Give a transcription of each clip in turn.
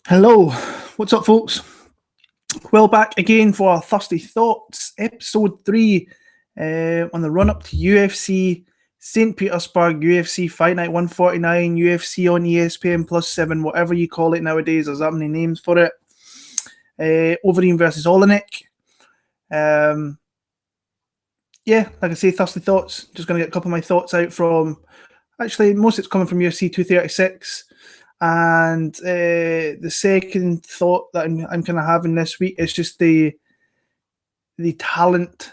Hello, what's up, folks? Well, back again for our Thirsty Thoughts, episode 3, on the run up to UFC St. Petersburg, UFC Fight Night 149, UFC on ESPN Plus 7, whatever you call it nowadays. There's that many names for it. Overeem versus Olenek. Yeah, like I say, Thirsty Thoughts. Just going to get a couple of my thoughts out from. Actually, most of it's coming from UFC 236. And the second thought that I'm kind of having this week is just the talent,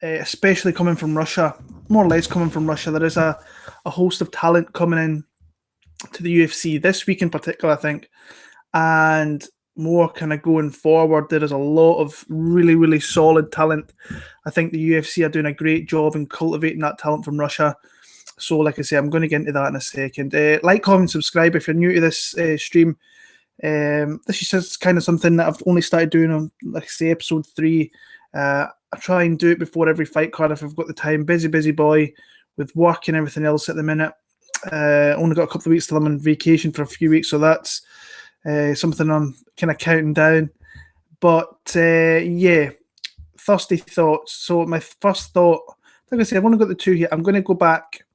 especially coming from Russia, more or less coming from Russia. There is a host of talent coming in to the UFC this week in particular, I think, and more kind of going forward. There is a lot of really, really solid talent. I think the UFC are doing a great job in cultivating that talent from Russia. So, like I say, I'm going to get into that in a second. Like, comment, subscribe if you're new to this stream. This is just kind of something that I've only started doing on, like I say, episode 3. I try and do it before every fight card if I've got the time. Busy boy with work and everything else at the minute. Only got a couple of weeks till I'm on vacation for a few weeks, so that's something I'm kind of counting down. But yeah, thirsty thoughts. So my first thought, like I said, I've only got the 2 here. I'm going to go back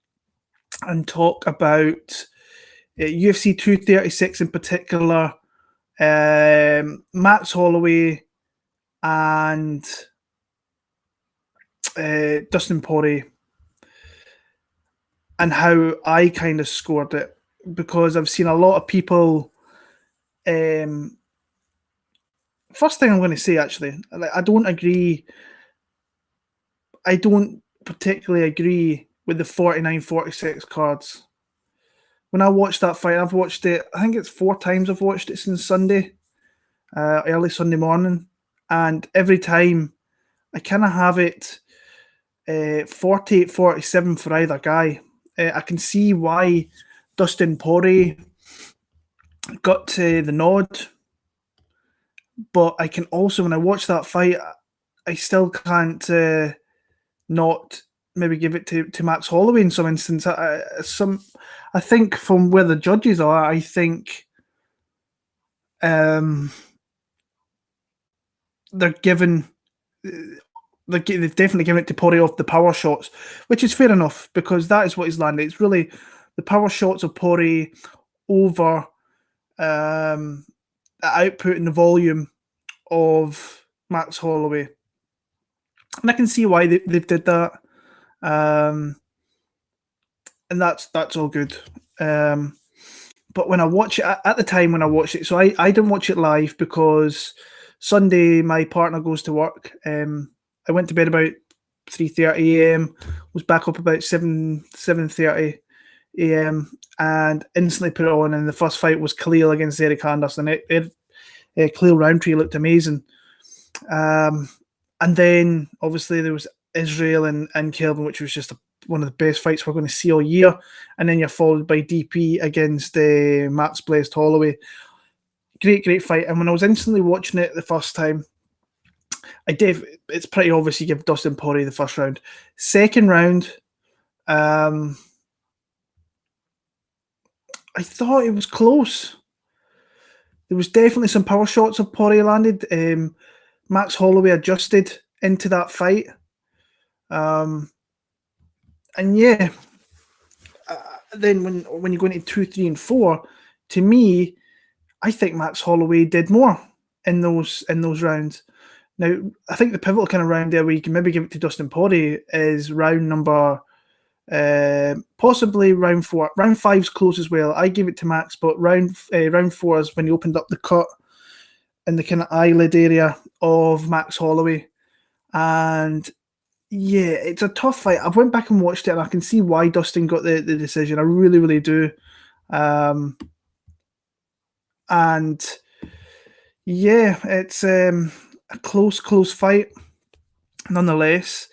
and talk about UFC 236 in particular, Max Holloway and Dustin Poirier, and how I kind of scored it, because I've seen a lot of people. First thing I'm going to say, actually, I don't particularly agree with the 49-46 cards. When I watched that fight, I've watched it, I think it's 4 times I've watched it since Sunday, early Sunday morning. And every time I kind of have it 48-47 for either guy. I can see why Dustin Poirier got the nod. But I can also, when I watch that fight, I still can't not maybe give it to Max Holloway in some instance. I think from where the judges are, I think they've definitely given it to Poirier off the power shots, which is fair enough, because that is what he's landed. It's really the power shots of Poirier over the output and the volume of Max Holloway. And I can see why they did that. And that's all good. But when I watch it, at the time when I watched it, so I didn't watch it live because Sunday my partner goes to work. I went to bed about 3:30 a.m. was back up about 7:30 a.m. and instantly put it on. And the first fight was Khalil against Eric Anderson. Khalil Roundtree looked amazing. And then obviously there was Israel and Kelvin, which was just one of the best fights we're going to see all year. And then you're followed by DP against Max Blessed Holloway. Great fight. And when I was instantly watching it the first time, it's pretty obvious you give Dustin Poirier the first round. Second round, I thought it was close. There was definitely some power shots of Poirier landed. Max Holloway adjusted into that fight. And yeah, then when you go into 2, 3, and 4, to me, I think Max Holloway did more in those rounds. Now, I think the pivotal kind of round there where you can maybe give it to Dustin Poirier is round number, possibly round 4. Round 5's close as well. I give it to Max, but round 4 is when he opened up the cut in the kind of eyelid area of Max Holloway. And yeah, it's a tough fight. I went back and watched it, and I can see why Dustin got the decision. I really, really do. And yeah, it's a close fight, nonetheless.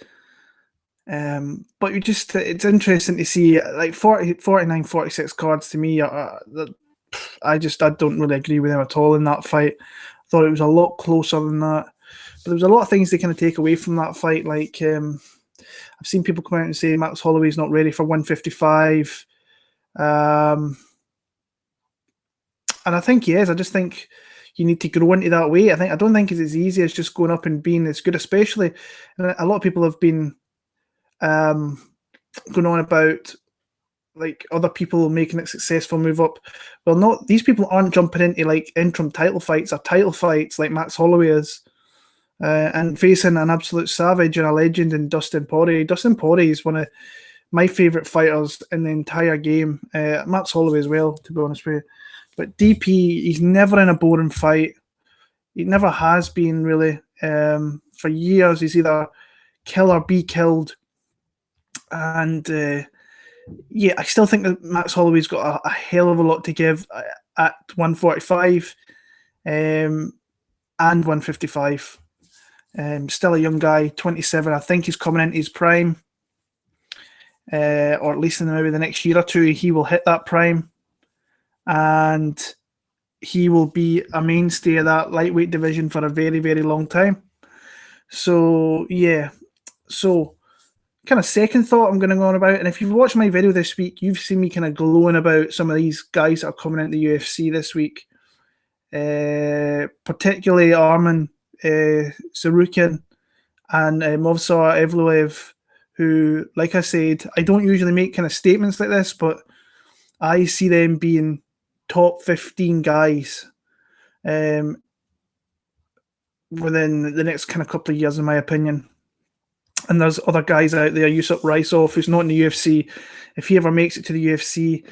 But it's interesting to see, like 49-46 cards to me. I don't really agree with them at all in that fight. I thought it was a lot closer than that. But there was a lot of things they kind of take away from that fight. Like I've seen people come out and say Max Holloway's not ready for 155. And I think he is. I just think you need to grow into that way. I don't think it's as easy as just going up and being as good, especially. And a lot of people have been um, going on about like other people making it successful move up. Well, not these people aren't jumping into like interim title fights or title fights like Max Holloway is, and facing an absolute savage and a legend in Dustin Poirier. Dustin Poirier is one of my favourite fighters in the entire game. Max Holloway as well, to be honest with you. But DP, he's never in a boring fight. He never has been really. For years, he's either kill or be killed. And yeah, I still think that Max Holloway's got a hell of a lot to give at 145 and 155. Still a young guy, 27. I think he's coming into his prime, or at least in maybe the next year or two, he will hit that prime. And he will be a mainstay of that lightweight division for a very, very long time. So, yeah. So, kind of second thought I'm going to go on about, and if you've watched my video this week, you've seen me kind of glowing about some of these guys that are coming into the UFC this week. Particularly Arman Sarukian and Movsar Evloev, who, like I said, I don't usually make kind of statements like this, but I see them being top 15 guys within the next kind of couple of years, in my opinion. And there's other guys out there, Yusuf Raisov, who's not in the UFC. If he ever makes it to the UFC,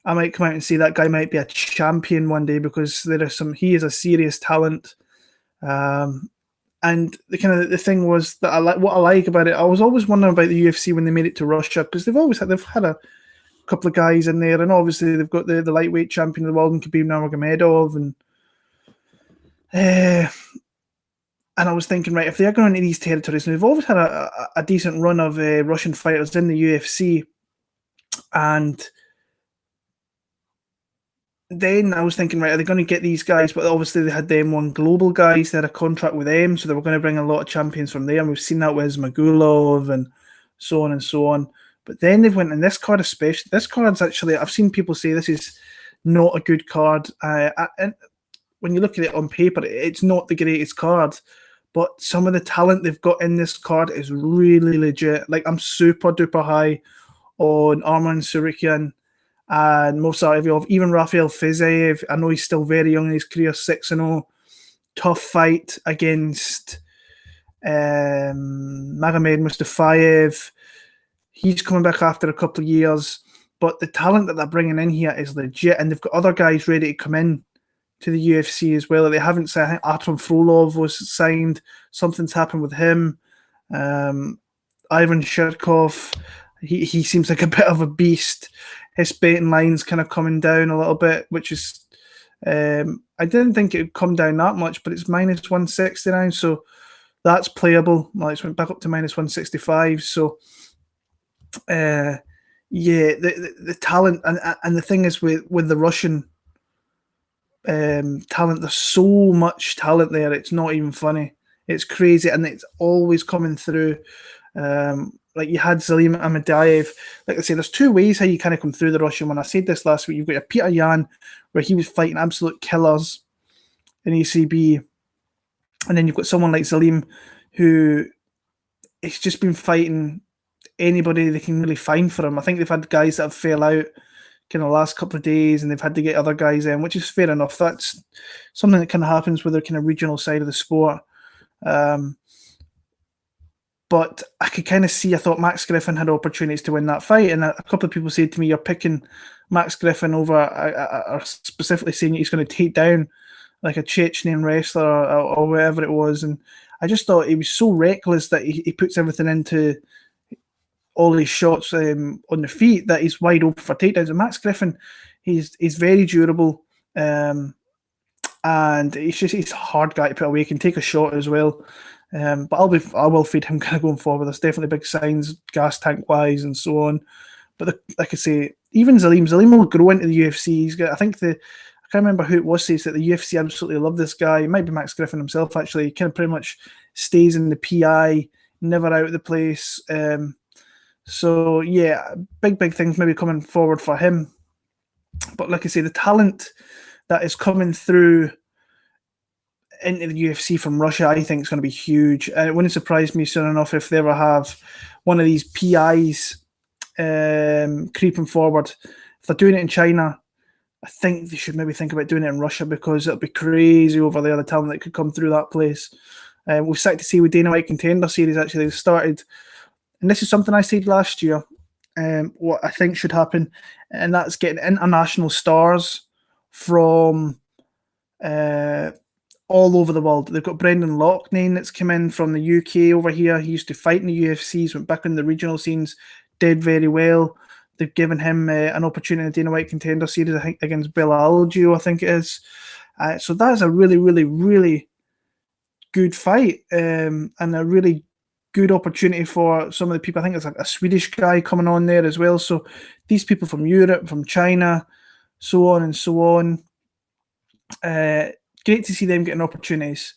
I might come out and say that guy might be a champion one day, because he is a serious talent. And the thing was that what I like about it, I was always wondering about the UFC when they made it to Russia, because they've had a couple of guys in there, and obviously they've got the lightweight champion of the world in Khabib Nurmagomedov, and I was thinking, right, if they're going into these territories, and they've always had a decent run of Russian fighters in the UFC, and then I was thinking, right, are they going to get these guys? But obviously they had them one global guys, they had a contract with them, so they were going to bring a lot of champions from there, and we've seen that with Ismagulov and so on and so on. But then they've went in this card, especially. This card's actually, I've seen people say this is not a good card. And when you look at it on paper, it's not the greatest card. But some of the talent they've got in this card is really legit. Like, I'm super duper high on Arman Sarukian and Movsar Evloev, even Rafael Fiziev. I know he's still very young in his career, 6-0. Tough fight against Magomed Mustafayev. He's coming back after a couple of years, but the talent that they're bringing in here is legit, and they've got other guys ready to come in to the UFC as well. They haven't signed. I think Artem Frolov was signed. Something's happened with him. Ivan Shirkov, he seems like a bit of a beast. His betting line's kind of coming down a little bit, which is I didn't think it would come down that much, but it's minus 160 now, so that's playable. Well, it's went back up to minus 165, so yeah, the talent, and the thing is with the Russian talent, there's so much talent there, it's not even funny. It's crazy, and it's always coming through. Like, you had Zalim Amadayev. Like I say, there's two ways how you kind of come through the Russian one. I said this last week. You've got a Peter Yan, where he was fighting absolute killers in ECB, and then you've got someone like Zalim, who has just been fighting anybody they can really find for him. I think they've had guys that have fell out kind of last couple of days, and they've had to get other guys in, which is fair enough. That's something that kind of happens with the kind of regional side of the sport. But I could kind of see, I thought Max Griffin had opportunities to win that fight, and a couple of people said to me, you're picking Max Griffin over, or specifically saying he's going to take down like a Chechnyan wrestler or whatever it was, and I just thought he was so reckless that he puts everything into all his shots on the feet that he's wide open for takedowns. And Max Griffin, he's very durable, and he's a hard guy to put away. He can take a shot as well. But I will feed him kind of going forward. There's definitely big signs, gas tank wise, and so on. But like I say, even Zalim will grow into the UFC. He's got, I can't remember who it was, says that the UFC absolutely love this guy. It might be Max Griffin himself, actually. He kind of pretty much stays in the PI, never out of the place. So yeah, big things maybe coming forward for him. But like I say, the talent that is coming through into the UFC from Russia, I think is going to be huge. And it wouldn't surprise me soon enough if they ever have one of these PIs creeping forward. If they're doing it in China, I think they should maybe think about doing it in Russia, because it'll be crazy over there, the talent that could come through that place. We're excited to see with Dana White Contender Series actually started. And this is something I said last year, what I think should happen, and that's getting international stars from all over the world. They've got Brendan Loughnane that's come in from the UK over here. He used to fight in the UFCs, went back in the regional scenes, did very well. They've given him an opportunity in the Dana White Contender Series, I think, against Bill Algeo, I think it is. So that is a really, really, really good fight, and a really good opportunity for some of the people. I think there's like a Swedish guy coming on there as well. So these people from Europe, from China, so on and so on. Great to see them getting opportunities.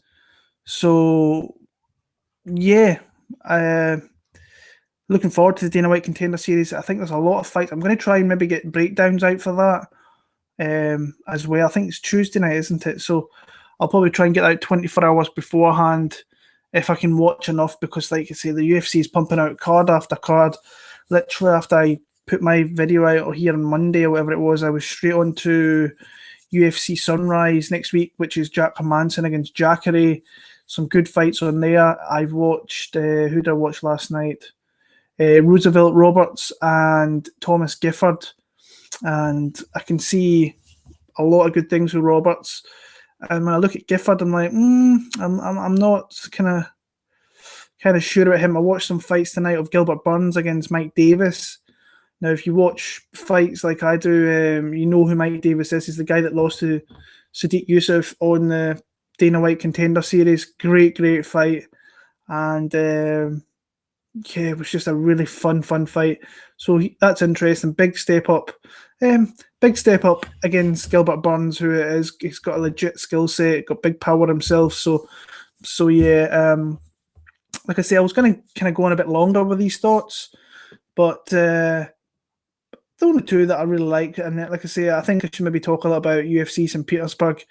So, yeah, looking forward to the Dana White Contender Series. I think there's a lot of fights. I'm going to try and maybe get breakdowns out for that as well. I think it's Tuesday night, isn't it? So I'll probably try and get out 24 hours beforehand if I can watch enough, because, like I say, the UFC is pumping out card after card. Literally, after I put my video out or here on Monday or whatever it was, I was straight on to UFC Sunrise next week, which is Jack Hermansson against Jacare. Some good fights on there. I've watched, who did I watch last night? Roosevelt Roberts and Thomas Gifford. And I can see a lot of good things with Roberts. And when I look at Gifford, I'm like, I'm not kind of sure about him. I watched some fights tonight of Gilbert Burns against Mike Davis. Now, if you watch fights like I do, you know who Mike Davis is. He's the guy that lost to Sadiq Yusuf on the Dana White Contender Series. Great fight. And it was just a really fun fight. So that's interesting. Big step up. Big step up against Gilbert Burns, who is, he's got a legit skill set, got big power himself. So yeah, like I say, I was going to kind of go on a bit longer with these thoughts, but the only two that I really like, and like I say, I think I should maybe talk a little about UFC St. Petersburg,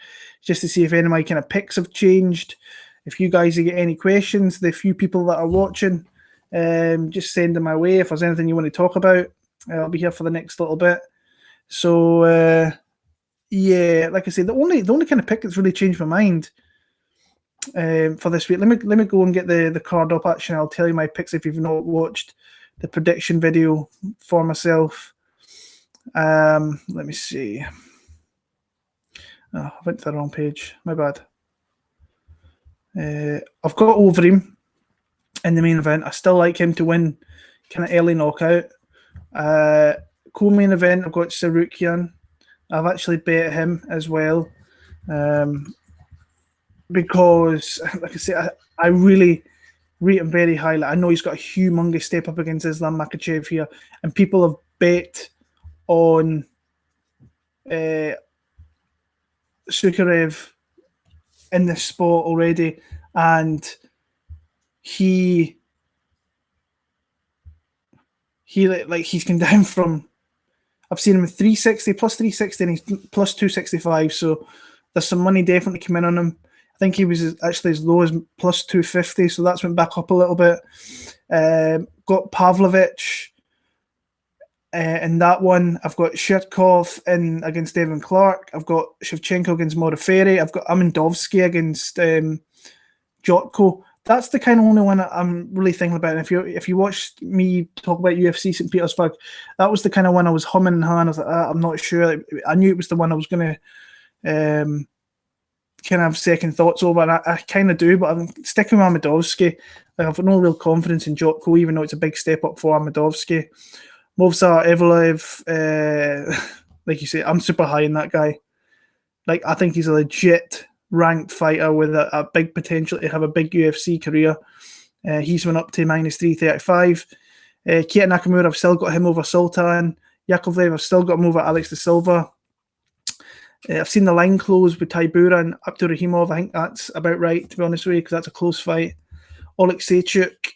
just to see if any of my kind of picks have changed. If you guys get any questions, the few people that are watching, just send them my way. If there's anything you want to talk about, I'll be here for the next little bit. So yeah, like I say, the only kind of pick that's really changed my mind for this week. Let me go and get the card up. Actually, I'll tell you my picks if you've not watched the prediction video for myself. Let me see. Oh, I went to the wrong page. My bad. I've got Overeem in the main event. I still like him to win, kind of early knockout. Co-main event, I've got Sarukian. I've actually bet him as well, because, like I say, I really rate him very highly. I know he's got a humongous step up against Islam Makhachev here, and people have bet on Sukarev in this sport already, and he's come down from, I've seen him at 360, plus 360, and he's plus 265. So there's some money definitely coming on him. I think he was actually as low as plus 250, so that's went back up a little bit. Got Pavlovich in that one. I've got Shirkov in against Devin Clark. I've got Shevchenko against Modafferi. I've got Amandovsky against Jotko. That's the kind of only one I'm really thinking about. And if you watched me talk about UFC St. Petersburg, that was the kind of one I was humming and hawing. I was like, I'm not sure. I knew it was the one I was going to kind of have second thoughts over, and I kind of do, but I'm sticking with Amandovsky. I've no real confidence in Jotko, even though it's a big step up for Amandovsky. Movsar Evloev, like you say, I'm super high in that guy. Like, I think he's a legit ranked fighter with a big potential to have a big UFC career. He's went up to minus 335. Keita Nakamura, I've still got him over Sultan. Yakovlev, I've still got him over Alex de Silva. I've seen the line close with Tybura and Abdurrahimov. I think that's about right, to be honest with you, because that's a close fight. Oleksiejczuk,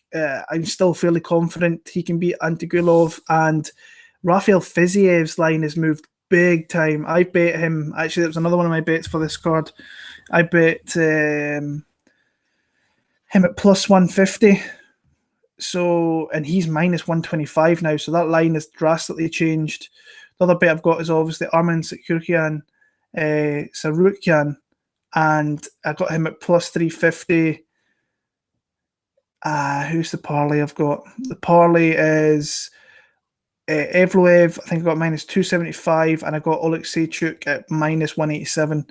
I'm still fairly confident he can beat Antigulov, and Rafael Fiziev's line has moved big time. I bet him. Actually, that was another one of my bets for this card. I bet him at plus 150. So, and he's minus 125 now. So that line has drastically changed. The other bet I've got is obviously Arman Sarukian, and I got him at plus 350. Who's the parlay I've got? The parlay is Evloev. I think I got minus 275, and I got Oleksiejczuk at minus 187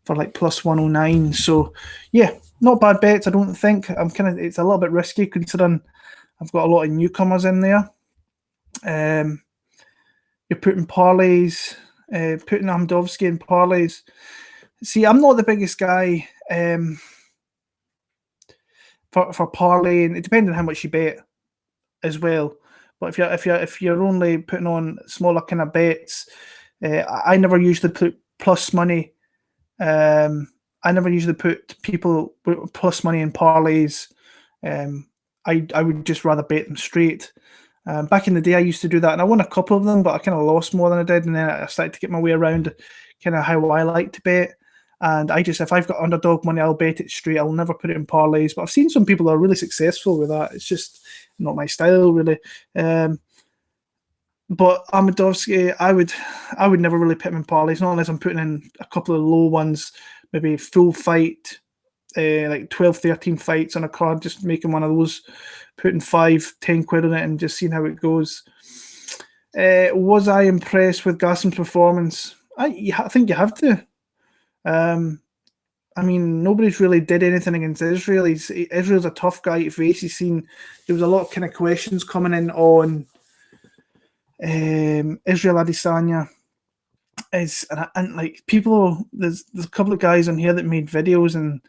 for like plus 109. So, yeah, not bad bets. I don't think. It's a little bit risky considering I've got a lot of newcomers in there. You're putting parlays, putting Amdovsky in parlays. See, I'm not the biggest guy for parlaying. It depends on how much you bet as well. But if you're only putting on smaller kind of bets, I never usually put plus money. I never usually put people with plus money in parlays. I would just rather bet them straight. Back in the day, I used to do that, and I won a couple of them, but I kind of lost more than I did, and then I started to get my way around kind of how I like to bet. And if I've got underdog money, I'll bet it straight. I'll never put it in parlays. But I've seen some people that are really successful with that. It's just not my style, really. But Amidovsky, I would never really put him in parlays, not unless I'm putting in a couple of low ones, maybe full fight, like 12, 13 fights on a card, just making one of those, putting 5-10 quid on it and just seeing how it goes. Was I impressed with Gaslam's performance? I think you have to. I mean, nobody's really did anything against Israel. Israel's a tough guy to face. There was a lot of kind of questions coming in on Israel Adesanya. And like people, there's a couple of guys on here that made videos and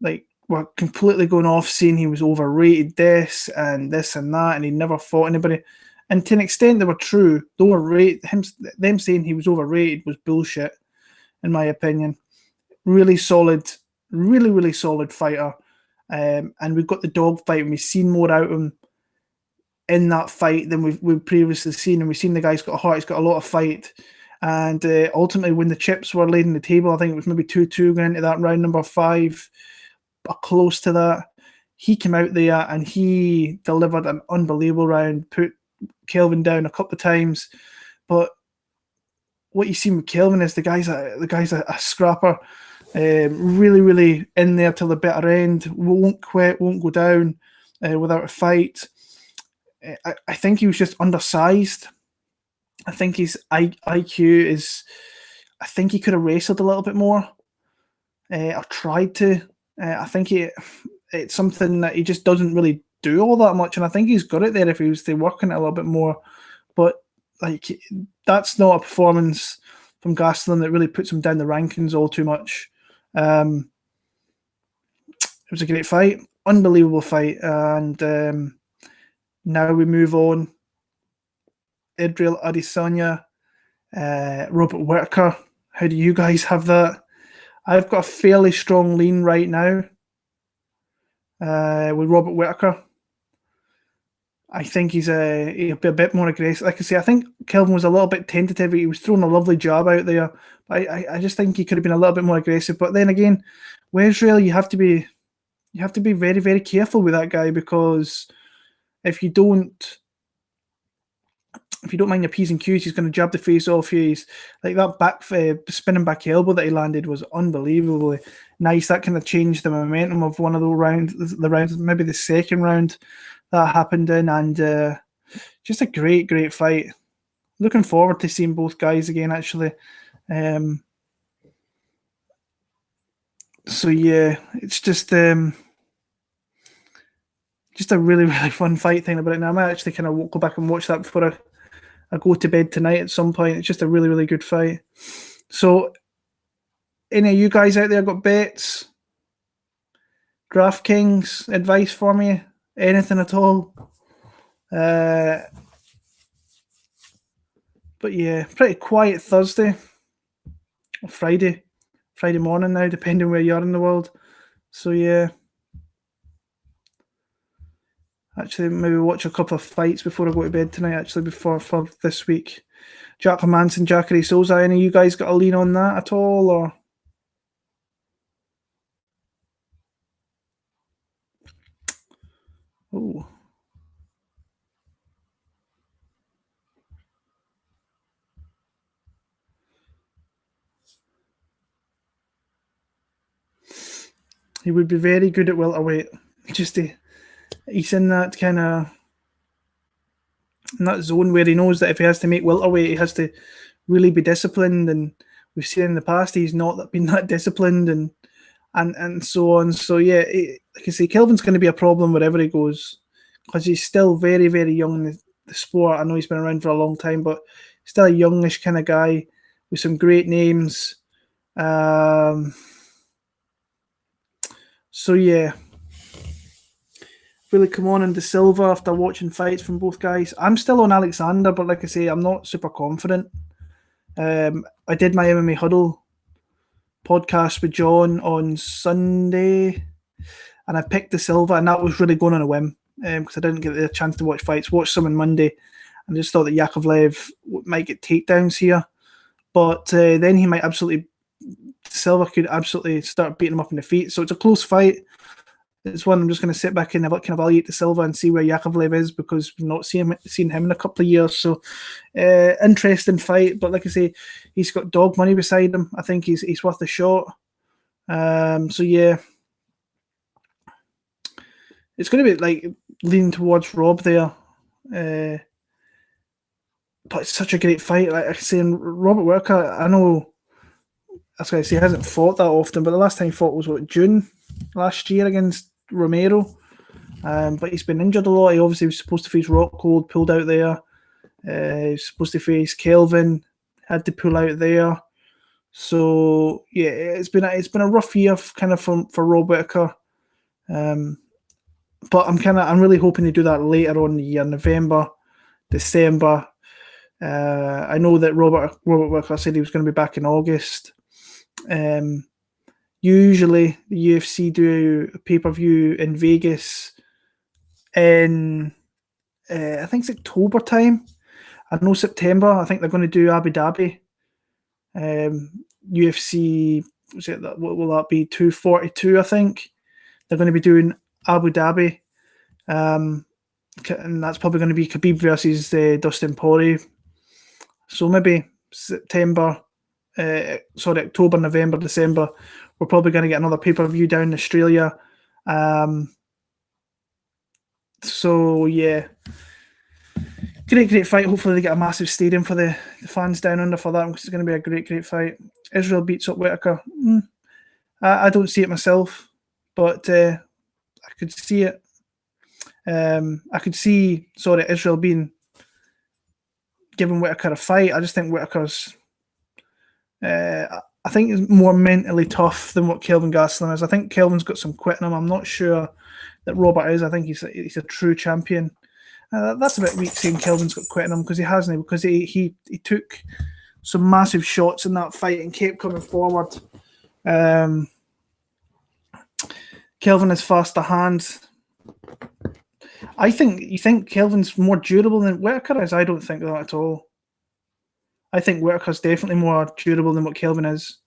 like were completely going off saying he was overrated, this and that, and he never fought anybody. And to an extent, they were true. Them saying he was overrated was bullshit, in my opinion. Really solid, really solid fighter. And we've got the dog fight, and we've seen more out of him in that fight than we've previously seen. And we've seen the guy's got a heart, he's got a lot of fight. And ultimately, when the chips were laid on the table, I think it was maybe 2-2 going into that round number 5, or close to that. He came out there and he delivered an unbelievable round, put Kelvin down a couple of times. But what you see with Kelvin is the guy's a scrapper. Really in there till the bitter end. Won't quit, won't go down without a fight. I think he was just undersized. I think his IQ is. I think he could have wrestled a little bit more. Or tried to. I think it's something that he just doesn't really do all that much, and I think he's got it there if he was to work on it a little bit more. But like, that's not a performance from Gastelum that really puts him down the rankings all too much. It was a great fight, unbelievable fight, and now we move on. Israel Adesanya, Robert Whittaker. How do you guys have that? I've got a fairly strong lean right now with Robert Whittaker. I think he'll be a bit more aggressive. Like I say, I think Kelvin was a little bit tentative. He was throwing a lovely jab out there. I just think he could have been a little bit more aggressive. But then again, with Israel, you have to be very, very careful with that guy, because if you don't mind your P's and Q's, he's going to jab the face off you. He's like that spinning back elbow that he landed was unbelievably nice. That kind of changed the momentum of one of the rounds, maybe the second round that happened in, and just a great fight. Looking forward to seeing both guys again, actually. So yeah, it's just a really fun fight thing about it. Now I might actually kind of go back and watch that before I go to bed tonight at some point. It's just a really good fight. So, any of you guys out there got bets? DraftKings advice for me? Anything at all? But yeah, pretty quiet Thursday, or Friday morning now, depending where you are in the world. So yeah, Actually, maybe watch a couple of fights before I go to bed tonight. Actually, before for this week, Jack Manson, Jacare Souza. Any of you guys got a lean on that at all, or? Oh, he would be very good at welterweight. Just he's in that kind of in that zone where he knows that if he has to make welterweight, he has to really be disciplined. And we've seen in the past he's not been that disciplined, and so on. So yeah, like I say, Kelvin's going to be a problem wherever he goes because he's still very, very young in the sport. I know he's been around for a long time, but still a youngish kind of guy with some great names. So yeah, really come on into Silva after watching fights from both guys. I'm still on Alexander, but like I say, I'm not super confident. I did my MMA Huddle podcast with John on Sunday, and I picked the Silva, and that was really going on a whim because I didn't get the chance to watch fights. Watched some on Monday, and just thought that Yakovlev might get takedowns here, but then he might absolutely Silva could absolutely start beating him up in the feet. So it's a close fight. It's one I'm just going to sit back and evaluate the Silva and see where Yakovlev is because we've not seen him in a couple of years. So interesting fight, but like I say, he's got dog money beside him. I think he's worth a shot. So yeah, it's going to be like leaning towards Rob there. But it's such a great fight. Like I was saying, Robert Whittaker, I know, as I say, he hasn't fought that often, but the last time he fought was June last year against Romero. But he's been injured a lot. He obviously was supposed to face Rockhold, pulled out there. He's supposed to face Kelvin, had to pull out there. So yeah, it's been a rough year kind of for Rob Whittaker. But I'm really hoping to do that later on in the year, November, December. I know that Robert Whittaker said he was going to be back in August. Usually the UFC do a pay-per-view in Vegas in I think it's October time. I know September. I think they're going to do Abu Dhabi. UFC, what will that be? 242, I think. They're going to be doing Abu Dhabi. And that's probably going to be Khabib versus Dustin Poirier. So maybe October, November, December, we're probably going to get another pay-per-view down in Australia. So yeah, great fight. Hopefully they get a massive stadium for the fans down under for that, because it's going to be a great fight. Israel beats up Whittaker. I don't see it myself, but I could see it. I could see Israel being giving Whittaker a fight. I just think Whittaker's I think is more mentally tough than what Kelvin Gastelum is. I think Kelvin's got some quit in him. I'm not sure that Robert is. I think he's a true champion. That's a bit weak saying Kelvin's got quit in him, because he hasn't, because he took some massive shots in that fight and kept coming forward. Kelvin has faster hands. You think Kelvin's more durable than Whittaker is? I don't think that at all. I think Whittaker's definitely more durable than what Kelvin is.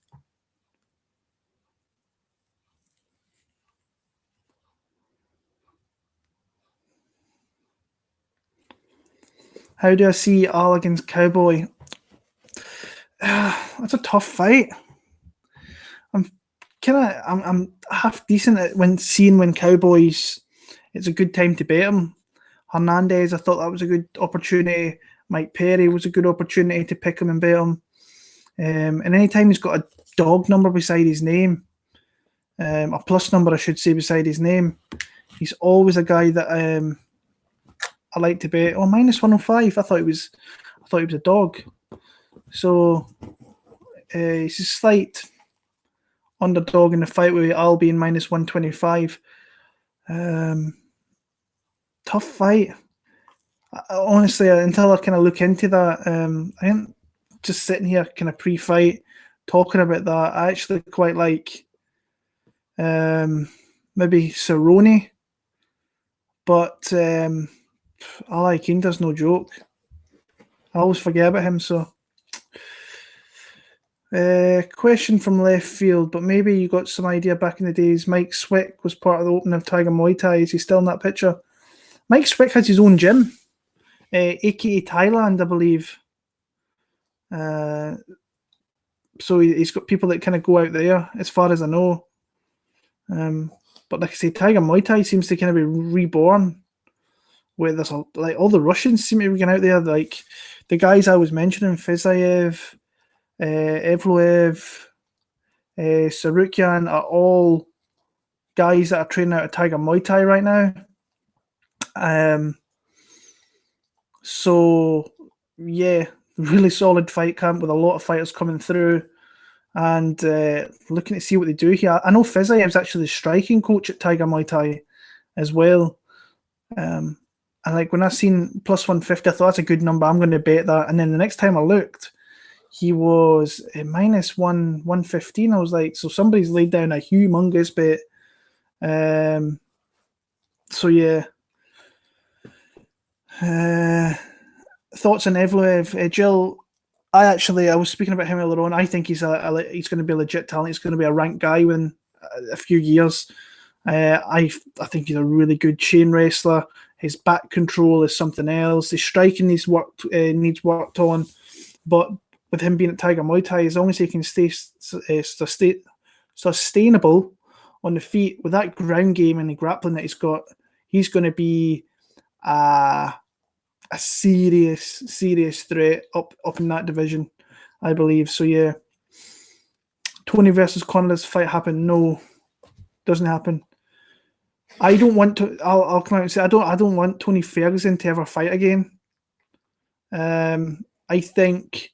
How do I see Al against Cowboy? That's a tough fight. I'm half decent at when Cowboys. It's a good time to bet him. Hernandez, I thought that was a good opportunity. Mike Perry was a good opportunity to pick him and bet him. And anytime he's got a dog number beside his name, a plus number, I should say, beside his name, he's always a guy that I like to bet. Oh, minus 105. I thought he was a dog. So he's a slight underdog in the fight with Al being minus 125. Tough fight. Honestly, until I kind of look into that, I am just sitting here kind of pre-fight talking about that. I actually quite like maybe Cerrone, But Ali Kinder's no joke. I always forget about him. So, question from left field, but maybe you got some idea back in the days. Mike Swick was part of the opening of Tiger Muay Thai. Is he still in that picture? Mike Swick has his own gym, aka Thailand, I believe. So he's got people that kind of go out there, as far as I know. But like I say, Tiger Muay Thai seems to kind of be reborn. Where there's like all the Russians seem to be going out there. Like the guys I was mentioning, Fiziev, Evloev, Sarukyan are all guys that are training out of Tiger Muay Thai right now. So yeah, really solid fight camp with a lot of fighters coming through, and looking to see what they do here. I know Fiziev's actually the striking coach at Tiger Muay Thai as well. And like when I seen plus 150, I thought that's a good number. I'm going to bet that. And then the next time I looked, he was minus 115. I was like, so somebody's laid down a humongous bet. So yeah. Thoughts on Evloev, Jill? I was speaking about him earlier on. I think he's he's going to be a legit talent. He's going to be a ranked guy within a few years. I think he's a really good chain wrestler. His back control is something else. His striking needs worked on, but with him being at Tiger Muay Thai, as long as he can stay sustainable on the feet with that ground game and the grappling that he's going to be a serious threat up in that division, I believe. So yeah, Tony versus Conor, this fight happen? No, doesn't happen. I don't want to. I'll come out and say I don't want Tony Ferguson to ever fight again. I think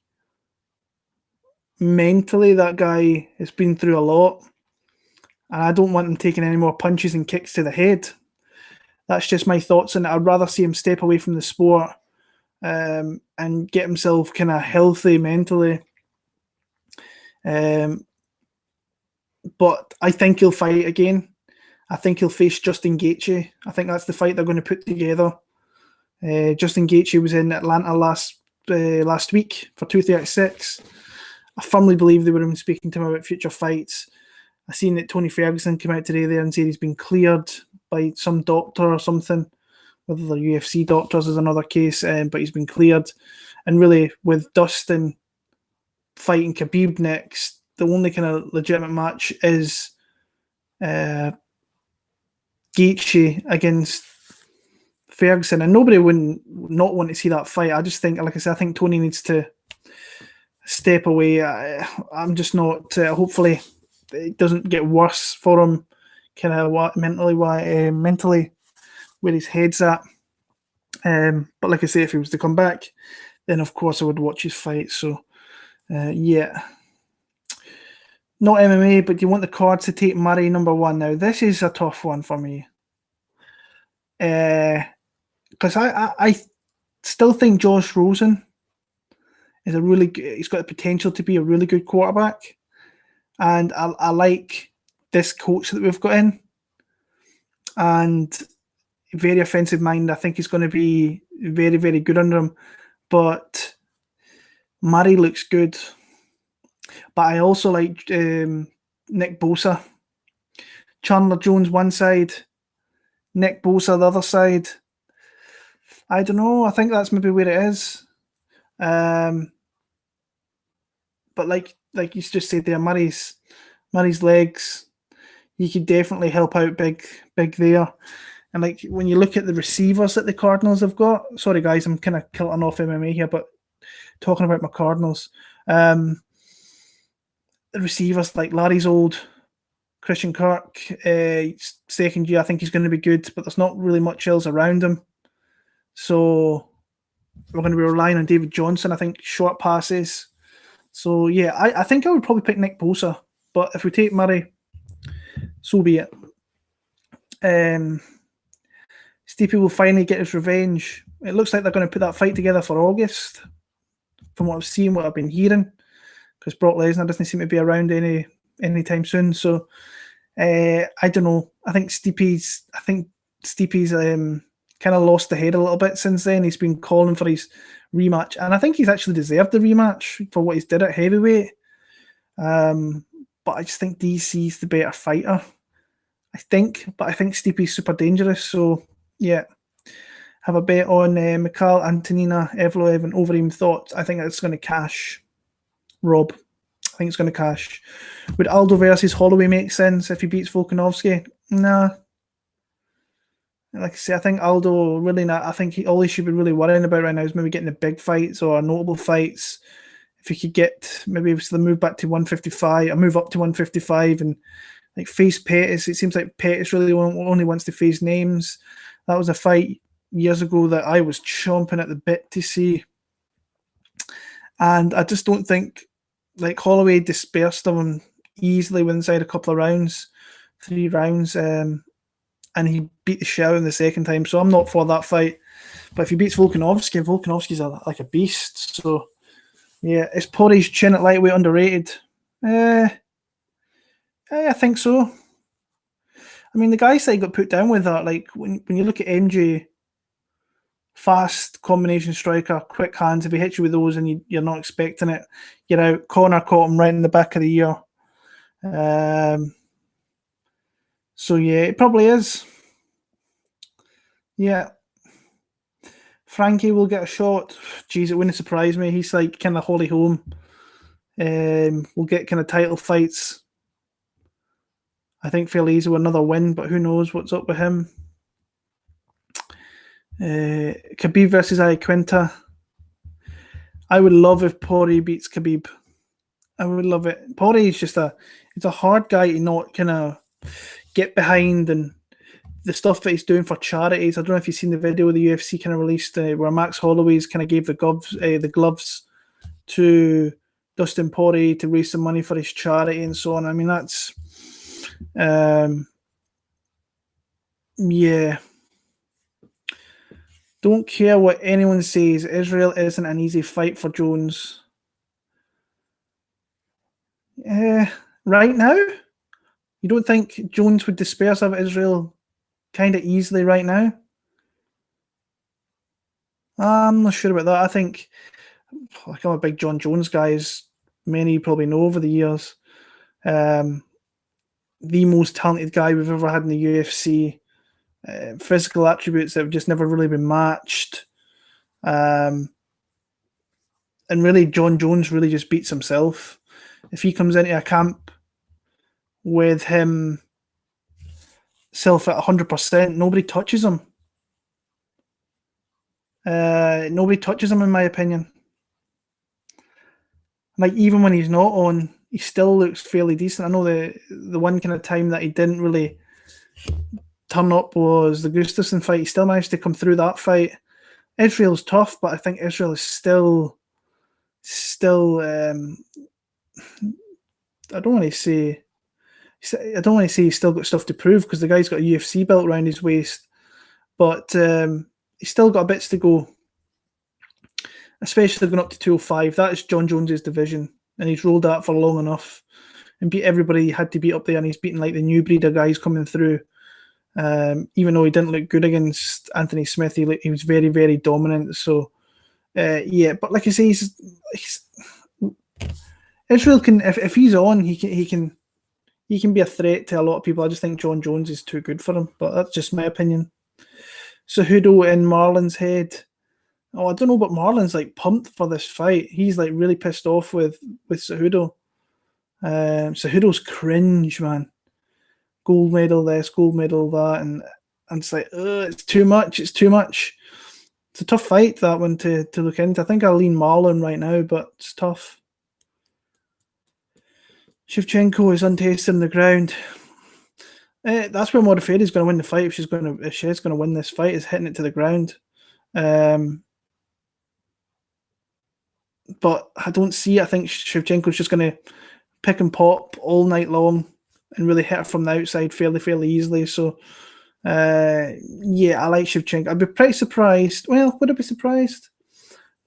mentally that guy has been through a lot, and I don't want him taking any more punches and kicks to the head. That's just my thoughts on it. I'd rather see him step away from the sport and get himself kind of healthy mentally. But I think he'll fight again. I think he'll face Justin Gaethje. I think that's the fight they're going to put together. Justin Gaethje was in Atlanta last week for 236. I firmly believe they were even speaking to him about future fights. I seen that Tony Ferguson came out today there and said he's been cleared by some doctor or something, whether they're UFC doctors is another case, but he's been cleared. And really, with Dustin fighting Khabib next, the only kind of legitimate match is Gaethje against Ferguson, and nobody would not want to see that fight. I just think, like I said, I think Tony needs to step away. I'm just not. Hopefully, it doesn't get worse for him. Kind of mentally where his head's at. But like I say, if he was to come back, then of course I would watch his fight. So yeah. Not MMA, but do you want the cards to take Murray number one? Now, this is a tough one for me. Because I still think Josh Rosen is he's got the potential to be a really good quarterback. And I like this coach that we've got in. And very offensive mind. I think he's going to be very, very good under him. But Murray looks good. But I also like Nick Bosa. Chandler Jones one side, Nick Bosa the other side. I don't know. I think that's maybe where it is. But like you just said there, Murray's legs, he could definitely help out big there. And like when you look at the receivers that the Cardinals have got, sorry guys, I'm kind of killing off MMA here, but talking about my Cardinals, the receivers like Larry's old, Christian Kirk, second year, I think he's going to be good, but there's not really much else around him. So we're going to be relying on David Johnson, I think, short passes. So yeah, I think I would probably pick Nick Bosa, but if we take Murray, so be it. Stipe will finally get his revenge. It looks like they're going to put that fight together for August, from what I've seen, what I've been hearing, because Brock Lesnar doesn't seem to be around anytime soon. So I don't know. I think Stipe's kind of lost the head a little bit since then. He's been calling for his rematch, and I think he's actually deserved the rematch for what he's did at heavyweight. But I just think DC's the better fighter. I think Stipe's super dangerous. So yeah, have a bet on Mikhail, Antonina, Evloev, and Overeem thoughts. I think it's going to cash. Rob, I think it's going to cash. Would Aldo versus Holloway make sense if he beats Volkanovski? Nah. Like I say, I think Aldo really not. I think all he should be really worrying about right now is maybe getting the big fights or notable fights. If he could get maybe the move back to 155, a move up to 155, and like face Pettis. It seems like Pettis really only wants to face names. That was a fight years ago that I was chomping at the bit to see, and I just don't think like Holloway dispersed him easily inside a couple of rounds, 3 rounds. And he beat the shit out in the second time. So I'm not for that fight. But if he beats Volkanovski's like a beast. So yeah, is Poirier's chin at lightweight underrated? I think so. I mean, the guys that he got put down with that, like when you look at MJ, fast combination striker, quick hands. If he hits you with those and you're not expecting it, you're out. Connor caught him right in the back of the ear. So yeah, it probably is. Yeah. Frankie will get a shot. Jeez, it wouldn't surprise me. He's like kind of Holly Holm. We'll get kind of title fights. I think fairly easy with another win, but who knows what's up with him. Khabib versus Iaquinta. I would love if Poirier beats Khabib. I would love it. Poirier is just it's a hard guy to not kind of get behind, and the stuff that he's doing for charities. I don't know if you've seen the video the UFC kind of released where Max Holloway's kind of gave the gloves to Dustin Poirier to raise some money for his charity and so on. I mean, that's yeah. Don't care what anyone says. Israel isn't an easy fight for Jones. Right now? You don't think Jones would disperse of Israel kind of easily right now? I'm not sure about that. I think, like, I'm a big John Jones guy, as many probably know over the years. The most talented guy we've ever had in the UFC. Physical attributes that have just never really been matched. And really, John Jones really just beats himself. If he comes into a camp with himself at 100%, nobody touches him. Nobody touches him, in my opinion. Like, even when he's not on, he still looks fairly decent. I know the one kind of time that he didn't really turn up was the Gustafsson fight. He still managed to come through that fight. Israel's tough, but I think Israel is still I don't want to say he's still got stuff to prove, because the guy's got a UFC belt around his waist, but he's still got bits to go, especially going up to 205. That is John Jones's division, and he's rolled that for long enough and beat everybody he had to beat up there, and he's beaten like the new breed of guys coming through. Even though he didn't look good against Anthony Smith, he was very, very dominant. So yeah, but like I say, he's Israel can, if he's on, he can be a threat to a lot of people. I just think John Jones is too good for him, but that's just my opinion. Cejudo in Marlon's head. Oh, I don't know, but Marlon's like pumped for this fight. He's like really pissed off with Cejudo. Cejudo's cringe, man. Gold medal this, gold medal that, and it's like, it's too much. It's too much. It's a tough fight, that one, to look into. I think I'll lean Marlon right now, but it's tough. Shevchenko is untested on the ground. That's where Modafferi is going to win the fight. If she's going to win this fight, is hitting it to the ground. But I don't see it. I think Shevchenko's just going to pick and pop all night long and really hit her from the outside fairly easily. So, yeah, I like Shevchenko. I'd be pretty surprised. Well, would I be surprised?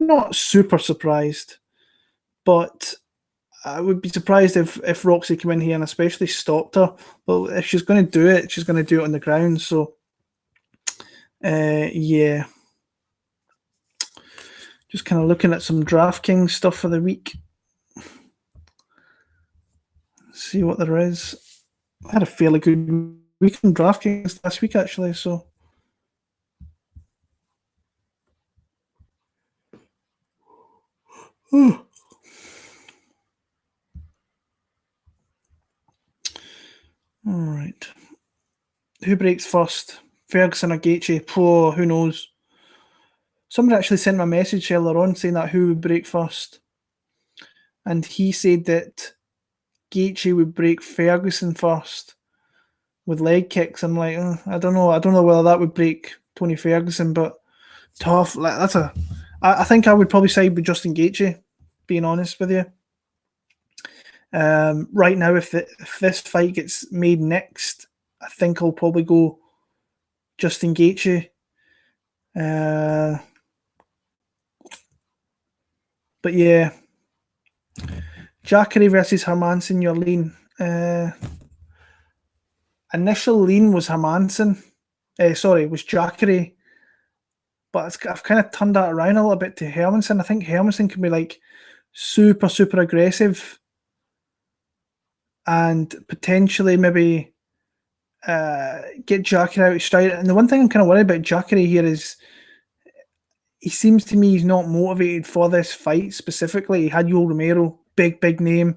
Not super surprised, but I would be surprised if Roxy came in here and especially stopped her. But if she's going to do it, she's going to do it on the ground. So, Yeah, just kind of looking at some DraftKings stuff for the week. See what there is. I had a fairly good week in DraftKings last week, actually. So, all right. Who breaks first? Ferguson or Gaethje? Oh, who knows? Somebody actually sent me a message earlier on saying that who would break first, and he said that Gaethje would break Ferguson first with leg kicks. I'm like, I don't know. I don't know whether that would break Tony Ferguson, but tough. Like that's a. I think I would probably side with Justin Gaethje. Being honest with you, right now, if this fight gets made next, I think I'll probably go Justin Gaethje. Uh, but yeah, Jacare versus Hermanson, your lean. Initial lean was Hermanson. Sorry, was Jacare. But I've kind of turned that around a little bit to Hermanson. I think Hermanson can be like super, super aggressive and potentially maybe get Jacare out of stride. And the one thing I'm kind of worried about Jacare here is he seems to me he's not motivated for this fight specifically. He had Yoel Romero, big name,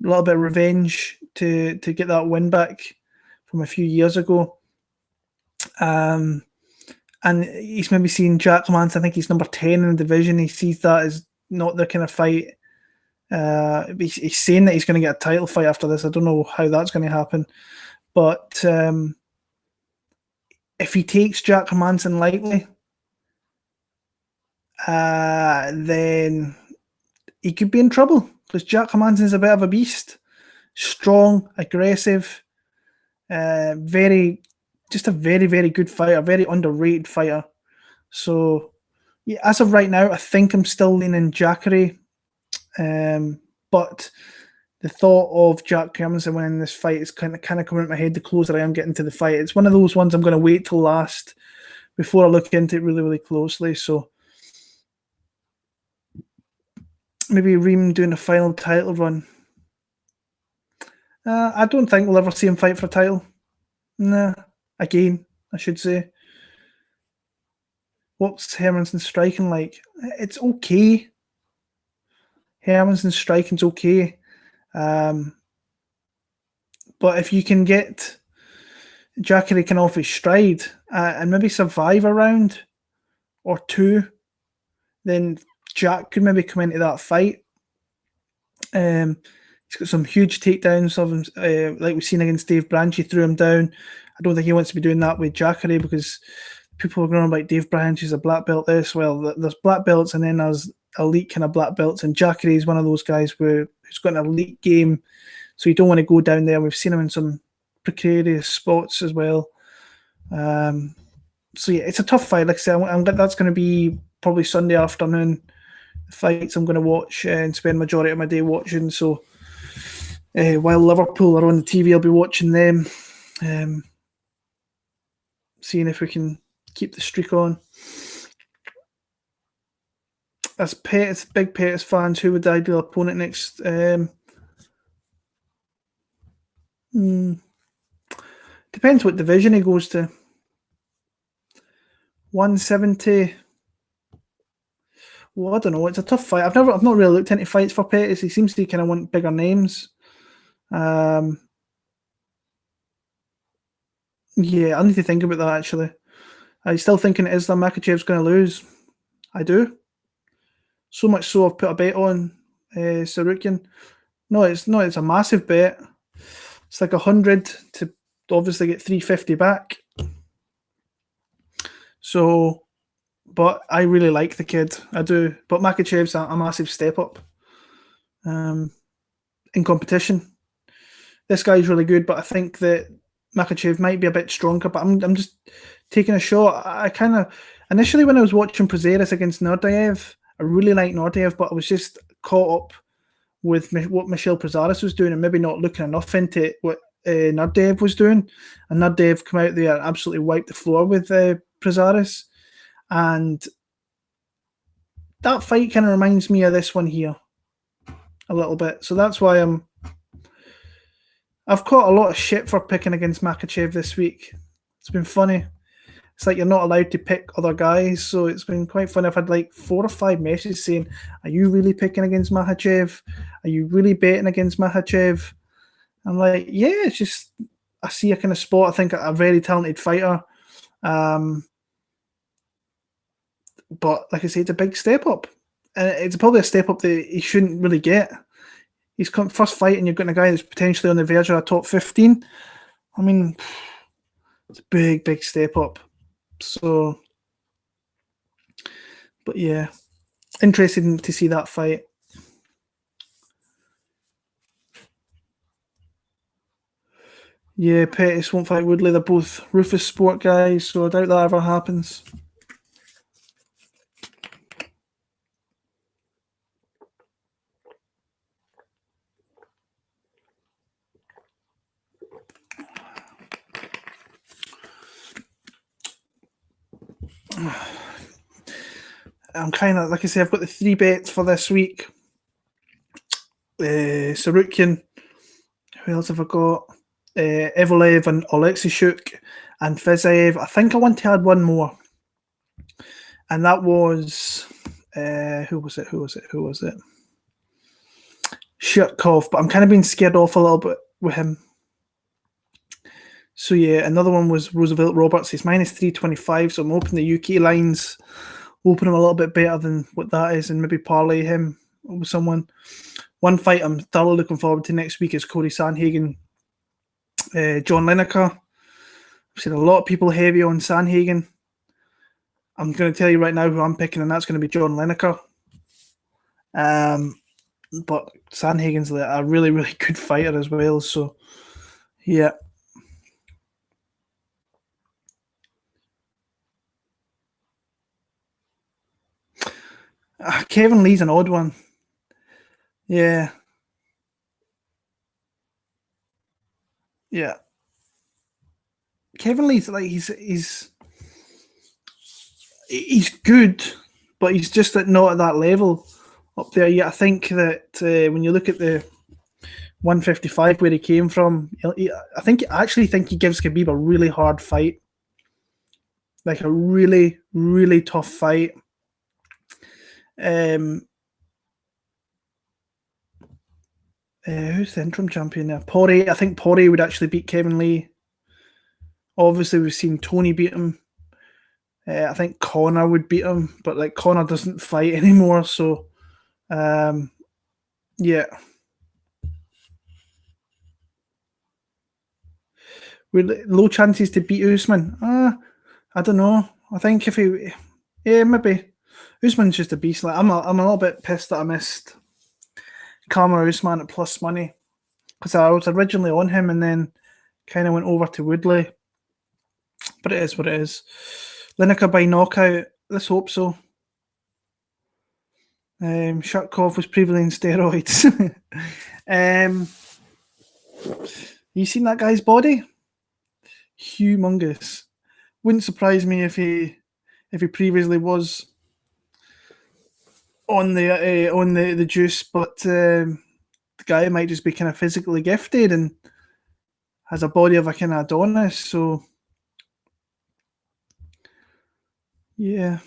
a little bit of revenge to get that win back from a few years ago. And he's maybe seen Jack Hermanson. I think he's number 10 in the division. He sees that as not the kind of fight. He's saying that he's going to get a title fight after this. I don't know how that's going to happen. But if he takes Jack Hermanson lightly, then he could be in trouble because Jack Hermanson's a bit of a beast. Strong, aggressive, just a very, very good fighter, very underrated fighter. So, yeah, as of right now, I think I'm still leaning Jacare. But the thought of Jack Hermanson winning this fight is kind of coming into my head the closer I am getting to the fight. It's one of those ones I'm going to wait till last before I look into it really, really closely. So maybe Reem doing a final title run. I don't think we'll ever see him fight for a title. Nah, again, I should say. What's Hermanson's striking like? It's okay. Hermanson's striking's okay. But if you can get Jacare kind of off his stride and maybe survive a round or two, then Jack could maybe come into that fight. He's got some huge takedowns of him, like we've seen against Dave Branch. He threw him down. I don't think he wants to be doing that with Jacare because people are going on like Dave Branch is a black belt. Well, there's black belts and then there's elite kind of black belts, and Jacare is one of those guys who's got an elite game, so you don't want to go down there. We've seen him in some precarious spots as well. So yeah, it's a tough fight. Like I said, that's going to be probably Sunday afternoon. The fights I'm going to watch and spend majority of my day watching. So while Liverpool are on the TV, I'll be watching them, seeing if we can keep the streak on. As big Peters fans, who would the ideal opponent next? Depends what division he goes to. 170. Well, I don't know. It's a tough fight. I've not really looked into fights for Pettis. He seems to kind of want bigger names. Yeah, I need to think about that actually. I'm still thinking Islam Makhachev's going to lose. I do. So much so I've put a bet on Sarukian. No, it's a massive bet. It's like 100 to obviously get 350 back. So, but I really like the kid. I do. But Makhachev's a massive step up in competition. This guy's really good, but I think that Makhachev might be a bit stronger. But I'm just taking a shot. I kind of initially when I was watching Prazeres against Nurdayev, I really liked Nurdayev, but I was just caught up with what Michel Prazeres was doing and maybe not looking enough into what Nurdayev was doing. And Nurdayev come out there and absolutely wiped the floor with Prazaris, and that fight kind of reminds me of this one here a little bit. So that's why I've caught a lot of shit for picking against Makhachev this week. It's been funny. It's like you're not allowed to pick other guys, so it's been quite fun. I've had like 4 or 5 messages saying, "Are you really picking against Makhachev? Are you really betting against Makhachev?" I'm like, yeah, it's just I see a kind of spot. I think a very talented fighter, but like I say, it's a big step up, and it's probably a step up that he shouldn't really get. He's come first fight, and you've got a guy that's potentially on the verge of a top 15. I mean, it's a big, big step up. So, but yeah, interesting to see that fight. Yeah, Pettis won't fight Woodley. They're both Rufus Sport guys, so I doubt that ever happens. I'm kind of, like I say, I've got the 3 bets for this week. Sarukian. Who else have I got? Evolev and Oleksichuk and Fiziev. I think I want to add one more. And that was... who was it? Shirkov. But I'm kind of being scared off a little bit with him. So yeah, another one was Roosevelt Roberts. He's minus 325, so I'm hoping the UK lines open him a little bit better than what that is, and maybe parlay him with someone. One fight I'm thoroughly looking forward to next week is Corey Sandhagen, John Lineker. I've seen a lot of people heavy on Sandhagen. I'm going to tell you right now who I'm picking, and that's going to be John Lineker. But Sandhagen's a really, really good fighter as well. So, yeah. Kevin Lee's an odd one. Yeah. Yeah. Kevin Lee's like he's good, but he's just not at that level up there yet. I think that when you look at the 155 where he came from, I actually think he gives Khabib a really hard fight, like a really, really tough fight. Who's the interim champion there? Poirier. I think Poirier would actually beat Kevin Lee. Obviously, we've seen Tony beat him. I think Conor would beat him, but like Conor doesn't fight anymore, so yeah. With low chances to beat Usman. I don't know. I think if maybe Usman's just a beast. Like I'm a little bit pissed that I missed Kamaru Usman at plus money because I was originally on him and then kind of went over to Woodley. But it is what it is. Lineker by knockout. Let's hope so. Shirkov was previously in steroids. You seen that guy's body? Humongous. Wouldn't surprise me if he previously was on the juice, but the guy might just be kind of physically gifted and has a body of a kind of Adonis. So yeah.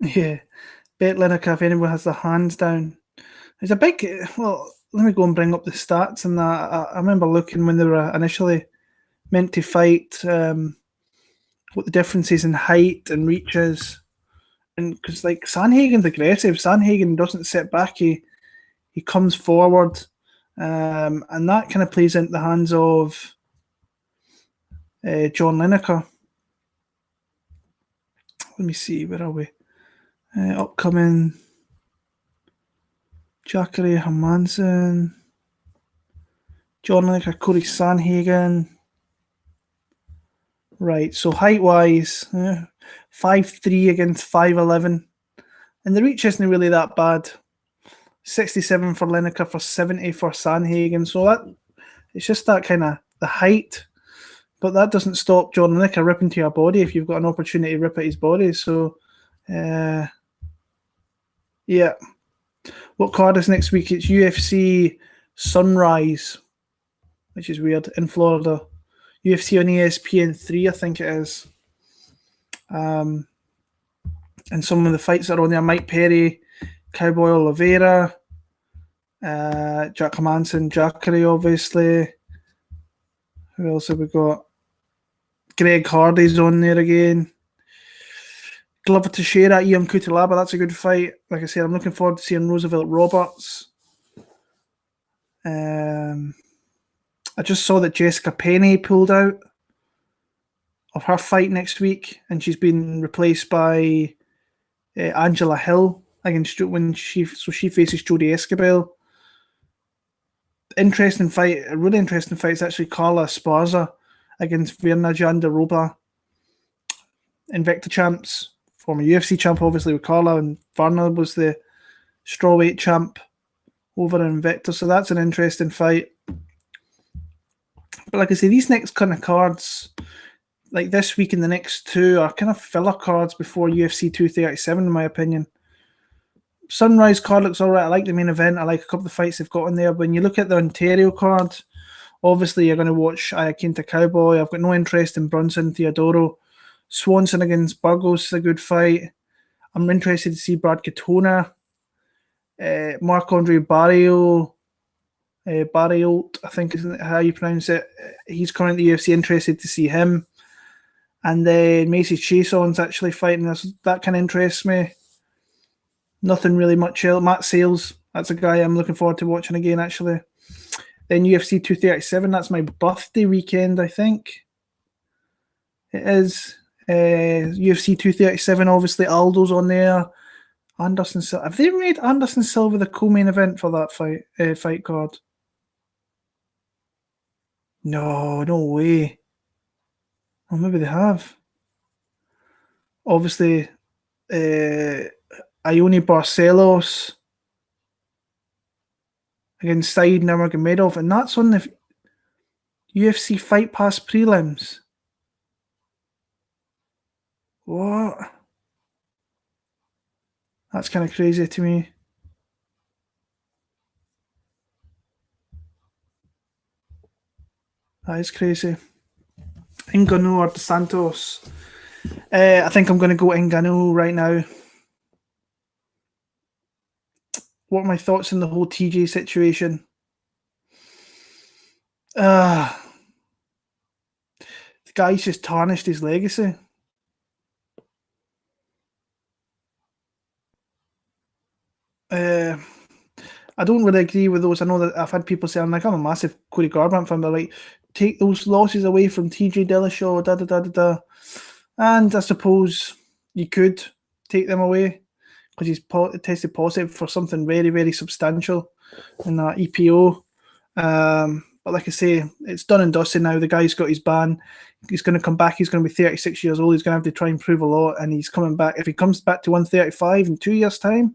Yeah. Bet Lineker if anyone has their hands down. It's a big. Well, let me go and bring up the stats and that. I remember looking when they were initially meant to fight, what the differences in height and reach is. And because like Sandhagen's aggressive, Sandhagen doesn't sit back. He comes forward, and that kind of plays into the hands of John Lineker. Let me see, where are we? Upcoming Jacare Hermanson, John Lineker, Corey Sandhagen. Right, so height-wise, 5'3" against 5'11", and the reach isn't really that bad. 67 for Lineker for 70 for Sanhagen. So that it's just that kind of the height, but that doesn't stop John Lineker ripping to your body if you've got an opportunity to rip at his body. So, yeah. What card is next week? It's UFC Sunrise, which is weird, in Florida. UFC on ESPN3, I think it is. And some of the fights that are on there: Mike Perry, Cowboy Oliveira, Jack Hermanson, Jacare, obviously. Who else have we got? Greg Hardy's on there again. Glover Teixeira, Ian Cutelaba, that's a good fight. Like I said, I'm looking forward to seeing Roosevelt Roberts. I just saw that Jessica Penney pulled out of her fight next week, and she's been replaced by Angela Hill against she faces Jodie Esquibel. Interesting fight, a really interesting fight. It's actually Carla Esparza against Verna Jandiroba. Invicta champs, former UFC champ, obviously, with Carla, and Verna was the strawweight champ over in Invicta. So that's an interesting fight. But like I say, these next kind of cards, like this week and the next two, are kind of filler cards before UFC 237, in my opinion. Sunrise card looks all right. I like the main event. I like a couple of the fights they've got in there. But when you look at the Ontario card, obviously you're going to watch Iaquinta Cowboy. I've got no interest in Brunson Theodoro. Swanson against Burgos is a good fight. I'm interested to see Brad Katona. Marc-Andre Barriault, I think is how you pronounce it. He's currently UFC. Interested to see him. And then Macy Chiason's actually fighting this. That kind of interests me. Nothing really much else. Matt Sales, that's a guy I'm looking forward to watching again, actually. Then UFC 237, that's my birthday weekend, I think. It is. UFC 237, obviously Aldo's on there. Anderson Silva. Have they made Anderson Silva the co-main event for that fight card? No way. Well, maybe they have. Obviously, Ioni Barcelos against Said Nurmagomedov, and that's on the UFC Fight Pass prelims. What? That's kind of crazy to me. That is crazy. Ngannou or Dos Santos? I think I'm going to go Ngannou right now. What are my thoughts on the whole TJ situation? The guy's just tarnished his legacy. I don't really agree with those. I know that I've had people say, I'm a massive Cody Garbrandt fan, but like, take those losses away from TJ Dillashaw, And I suppose you could take them away because he's tested positive for something very, very substantial in that EPO. But like I say, it's done and dusted now. The guy's got his ban. He's going to come back. He's going to be 36 years old. He's going to have to try and prove a lot. And he's coming back. If he comes back to 135 in 2 years' time,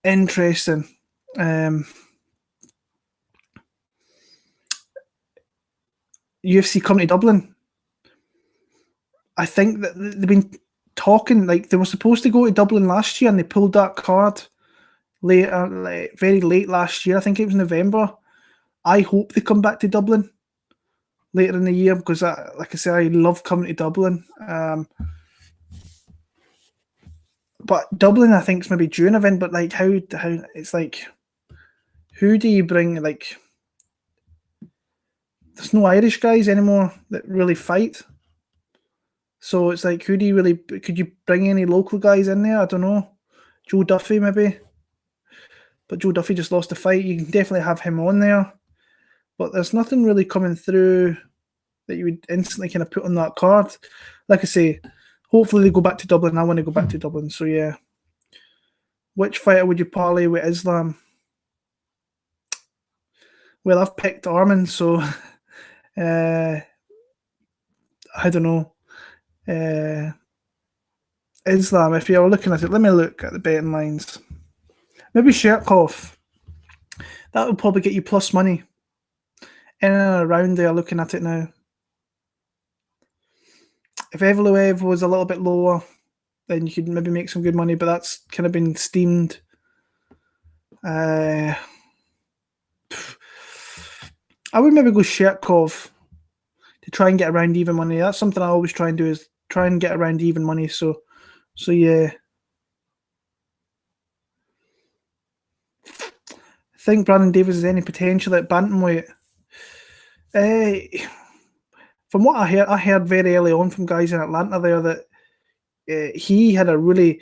interesting. UFC coming to Dublin. I think that they've been talking, like they were supposed to go to Dublin last year and they pulled that card later, like very late last year. I think it was November. I hope they come back to Dublin later in the year because, like I said, I love coming to Dublin. But Dublin, I think, is maybe June event. But like, how it's like, who do you bring? Like, there's no Irish guys anymore that really fight. So it's like, who do you really? Could you bring any local guys in there? I don't know. Joe Duffy maybe. But Joe Duffy just lost a fight. You can definitely have him on there. But there's nothing really coming through that you would instantly kind of put on that card. Like I say, hopefully they go back to Dublin. I want to go back to Dublin. So yeah. Which fighter would you parlay with Islam? Well, I've picked Armin, so I don't know. Islam, if you're looking at it, let me look at the betting lines. Maybe Sherkov. That would probably get you plus money. In and around there, looking at it now. If Evloev was a little bit lower, then you could maybe make some good money, but that's kind of been steamed. I would maybe go Sherkov to try and get around even money. That's something I always try and do, is try and get around even money. So yeah. I think Brandon Davis has any potential at bantamweight. From what I heard very early on from guys in Atlanta there that he had a really,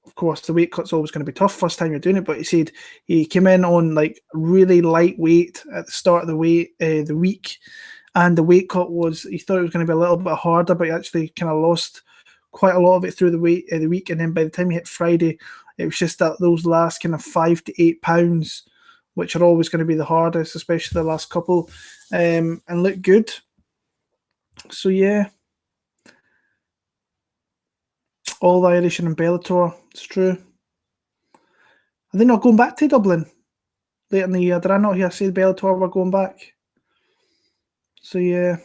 of course, the weight cut's always going to be tough first time you're doing it, but he said he came in on like really lightweight at the start of the week, and the weight cut was, he thought it was going to be a little bit harder, but he actually kind of lost quite a lot of it through the week, and then by the time he hit Friday, it was just that those last kind of 5 to 8 pounds, which are always going to be the hardest, especially the last couple, and look good. So yeah, all the Irish and Bellator, it's true. Are they not going back to Dublin later in the year? Did I not hear say Bellator were going back? So yeah.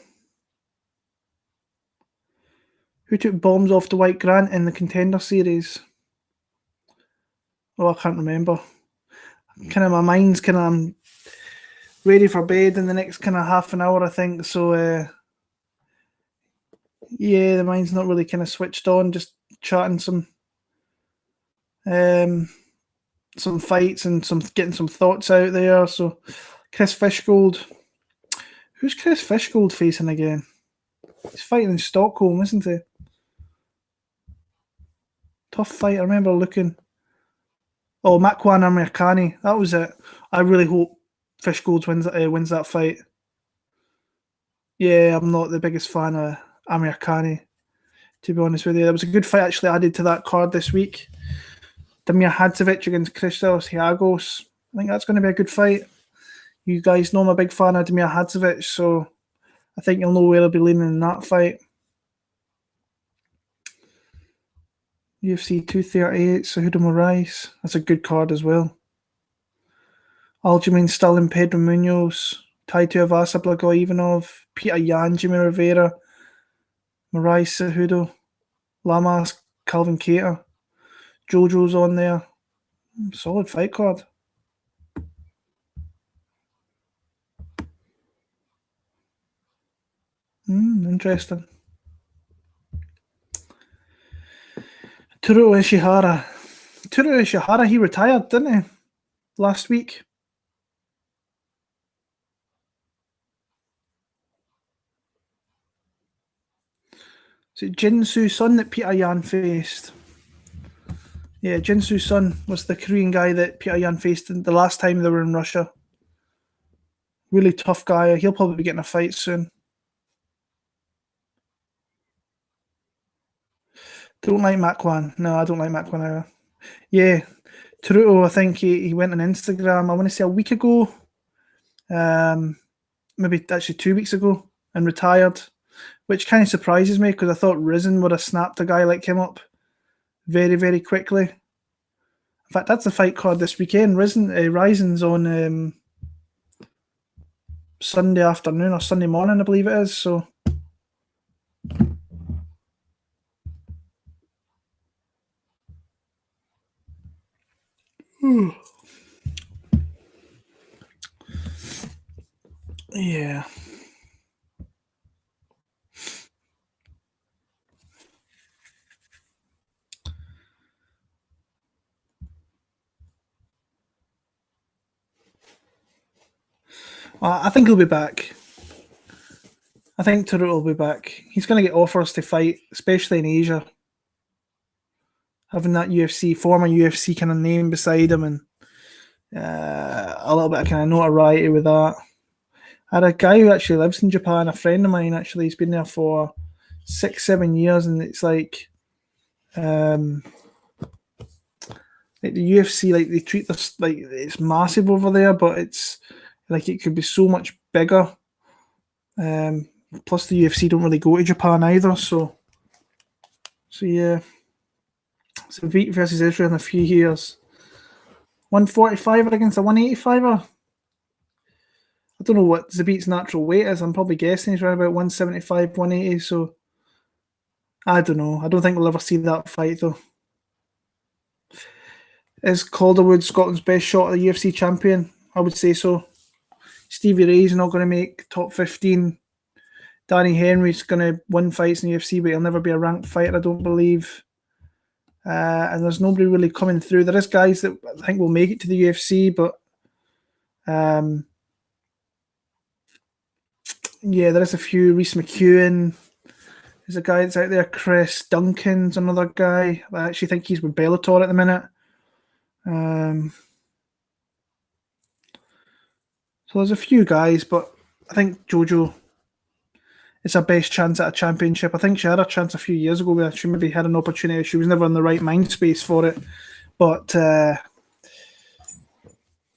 Who took bombs off Dwight Grant in the Contender Series? Oh, I can't remember. Kind of my mind's kind of, I'm ready for bed in the next kind of half an hour, I think. So yeah, the mind's not really kind of switched on. Just chatting some fights and getting some thoughts out there. So Chris Fishgold. Who's Chris Fishgold facing again? He's fighting in Stockholm, isn't he? Tough fight. I remember looking. Oh, Makwan Amirkhani. That was it. I really hope Fishgold wins that fight. Yeah, I'm not the biggest fan of Amirkhani, to be honest with you. There was a good fight actually added to that card this week. Damir Hadzovic against Christos Hiagos. I think that's going to be a good fight. You guys know I'm a big fan of Damir Hadzovic, so I think you'll know where I'll be leaning in that fight. UFC 238, Cejudo Moraes. That's a good card as well. Aljamain Sterling, Pedro Munoz, Tai Tuivasa, Blagoy Ivanov, Peter Yan, Jimmy Rivera, Moraes, Cejudo, Lamas, Calvin Kattar, Jojo's on there. Solid fight card. Interesting. Toru Ishihara, he retired, didn't he? Last week. Is it Jinsu Sun that Peter Yan faced? Yeah, Jinsu Sun was the Korean guy that Peter Yan faced the last time they were in Russia. Really tough guy. He'll probably be getting a fight soon. Don't like Makwan. No, I don't like Makwan either. Yeah, Taruto, I think he went on Instagram, I want to say a week ago, maybe actually 2 weeks ago, and retired, which kind of surprises me because I thought Risen would have snapped a guy like him up very, very quickly. In fact, that's the fight card this weekend. Risen's on Sunday afternoon or Sunday morning, I believe it is. So yeah. I think he'll be back. I think Taruto will be back. He's going to get offers to fight, especially in Asia. Having that former UFC kind of name beside him, and a little bit of kind of notoriety with that. I had a guy who actually lives in Japan, a friend of mine actually, he's been there for 6-7 years, and it's like the UFC, like they treat this like it's massive over there, but it's like it could be so much bigger. Plus the UFC don't really go to Japan either, so So yeah, Zabit versus Israel in a few years. 145er against a 185er. I don't know what Zabit's natural weight is. I'm probably guessing he's around about 175, 180. So I don't know. I don't think we'll ever see that fight though. Is Calderwood Scotland's best shot at the UFC champion? I would say so. Stevie Ray's not going to make top 15. Danny Henry's going to win fights in the UFC, but he'll never be a ranked fighter, I don't believe. And there's nobody really coming through. There is guys that I think will make it to the UFC, but yeah, there is a few. Reese McEwen. There's a guy that's out there. Chris Duncan's another guy. I actually think he's with Bellator at the minute. So there's a few guys, but I think Jojo is her best chance at a championship. I think she had a chance a few years ago where she maybe had an opportunity. She was never in the right mind space for it. But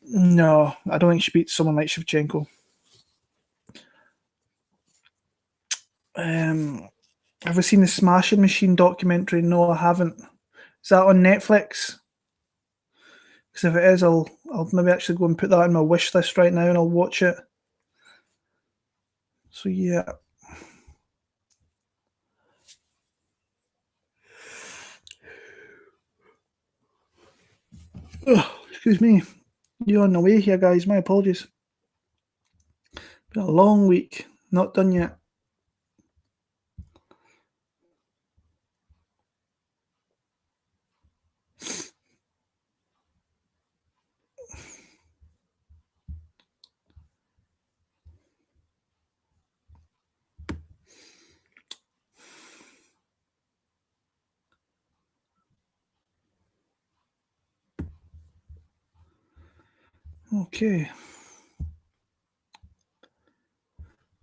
no, I don't think she beats someone like Shevchenko. Have we seen the Smashing Machine documentary? No, I haven't. Is that on Netflix? Because if it is, I'll maybe actually go and put that in my wish list right now and I'll watch it. So yeah. Oh, excuse me. You're on the way here, guys. My apologies. Been a long week. Not done yet. Okay.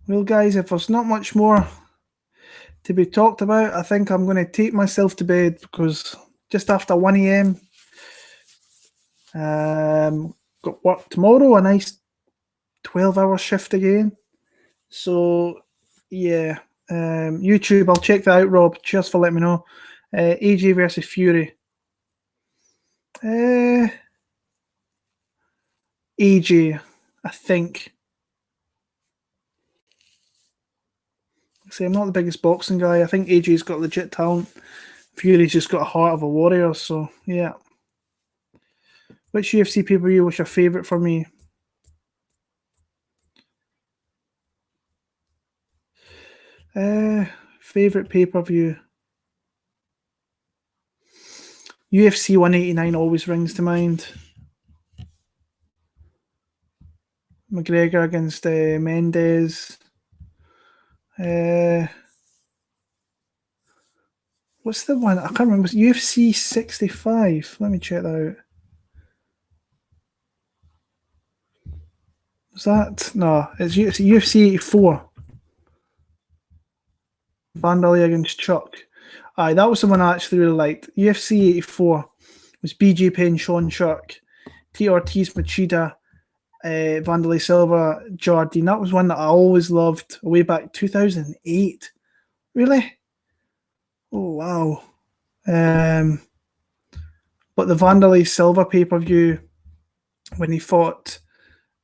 Well, guys, if there's not much more to be talked about, I think I'm going to take myself to bed because just after 1 a.m. Got work tomorrow, a nice 12-hour shift again. So, yeah. YouTube, I'll check that out, Rob. Cheers for letting me know. AJ versus Fury. AJ, I think. See, I'm not the biggest boxing guy. I think AJ's got legit talent. Fury's just got a heart of a warrior. So, yeah. Which UFC pay-per-view was your favourite for me? Favourite pay-per-view? UFC 189 always rings to mind. McGregor against Mendes. What's the one? I can't remember. It's UFC 65. Let me check that out. Was that? No, it's UFC 84. Vanderlei against Chuck. Aye, that was the one I actually really liked. UFC 84 was BJ Penn, Sean Chuck, T. Ortiz, Machida, Vanderlei Silva, Jardine. That was one that I always loved way back 2008. Really? Oh, wow. But the Vanderlei Silva pay-per-view when he fought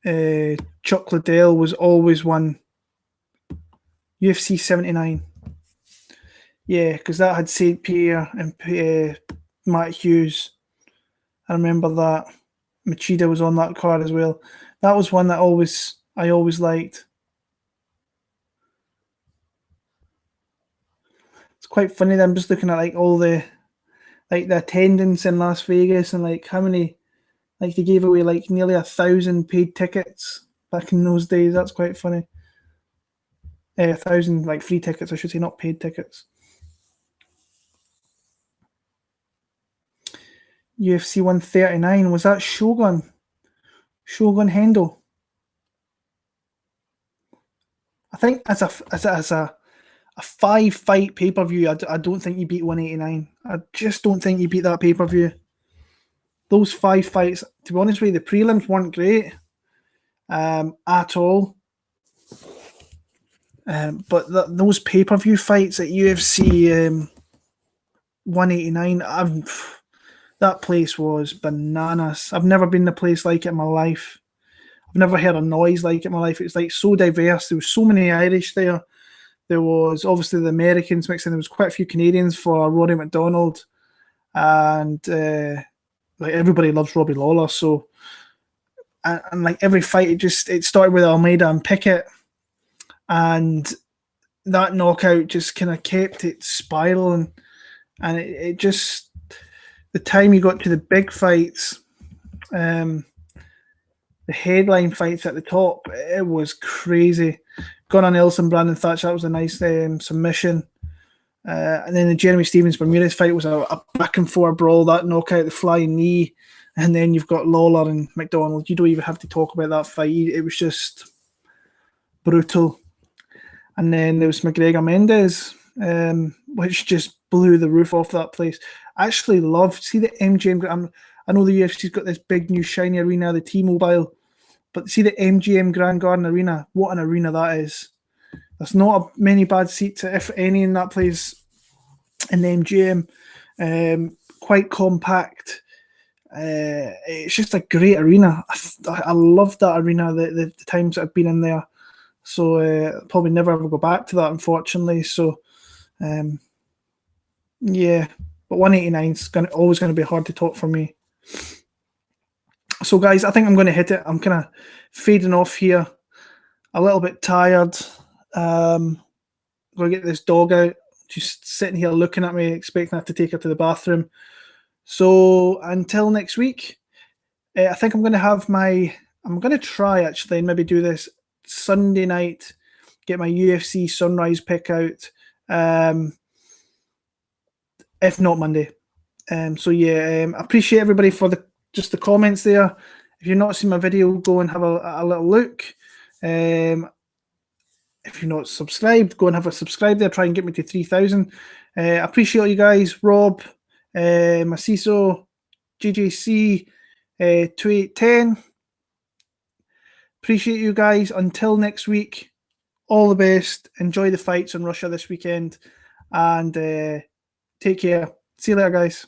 Chuck Liddell was always one. UFC 79. Yeah, because that had St. Pierre and Matt Hughes. I remember that. Machida was on that card as well. That was one that I always liked. It's quite funny that I'm just looking at like all the attendance in Las Vegas and like how many, like they gave away like nearly 1,000 paid tickets back in those days. That's quite funny. 1,000 like free tickets, I should say, not paid tickets. UFC 139, was that Shogun? Shogun Hendo? I think as a 5-fight pay-per-view, I don't think you beat 189. I just don't think you beat that pay-per-view. Those 5 fights, to be honest with you, the prelims weren't great at all. But those pay-per-view fights at UFC 189. That place was bananas. I've never been to a place like it in my life. I've never heard a noise like it in my life. It's like so diverse. There was so many Irish there. There was obviously the Americans mixed in. There was quite a few Canadians for Rory McDonald, and like everybody loves Robbie Lawler. So, and like every fight, it started with Almeida and Pickett, and that knockout just kind of kept it spiraling, and it just the time you got to the big fights, the headline fights at the top, it was crazy. Gunnar Nelson, Brandon Thatcher, that was a nice submission. And then the Jeremy Stevens Bermudez fight was a back and forth brawl, that knockout, the flying knee. And then you've got Lawler and McDonald. You don't even have to talk about that fight. It was just brutal. And then there was McGregor Mendes, which just blew the roof off that place. I actually loved, see the MGM. I know the UFC's got this big new shiny arena, the T-Mobile, but see the MGM Grand Garden Arena. What an arena that is! There's not many bad seats, if any, in that place. In the MGM, quite compact. It's just a great arena. I love that arena. The times that I've been in there. So probably never ever go back to that, unfortunately. So yeah, but 189 is always going to be hard to top for me. So guys, I think I'm going to hit it. I'm kind of fading off here, a little bit tired. Going to get this dog out, just sitting here looking at me, expecting I have to take her to the bathroom. So until next week, I think I'm going to try actually and maybe do this Sunday night, get my UFC Sunrise pick out, if not Monday. So yeah, I appreciate everybody for the comments there. If you've not seen my video, go and have a little look. If you're not subscribed, go and have a subscribe there. Try and get me to 3,000. I appreciate you guys. Rob, Maciso, JJC, 2810. Appreciate you guys. Until next week, all the best. Enjoy the fights in Russia this weekend. And take care. See you later, guys.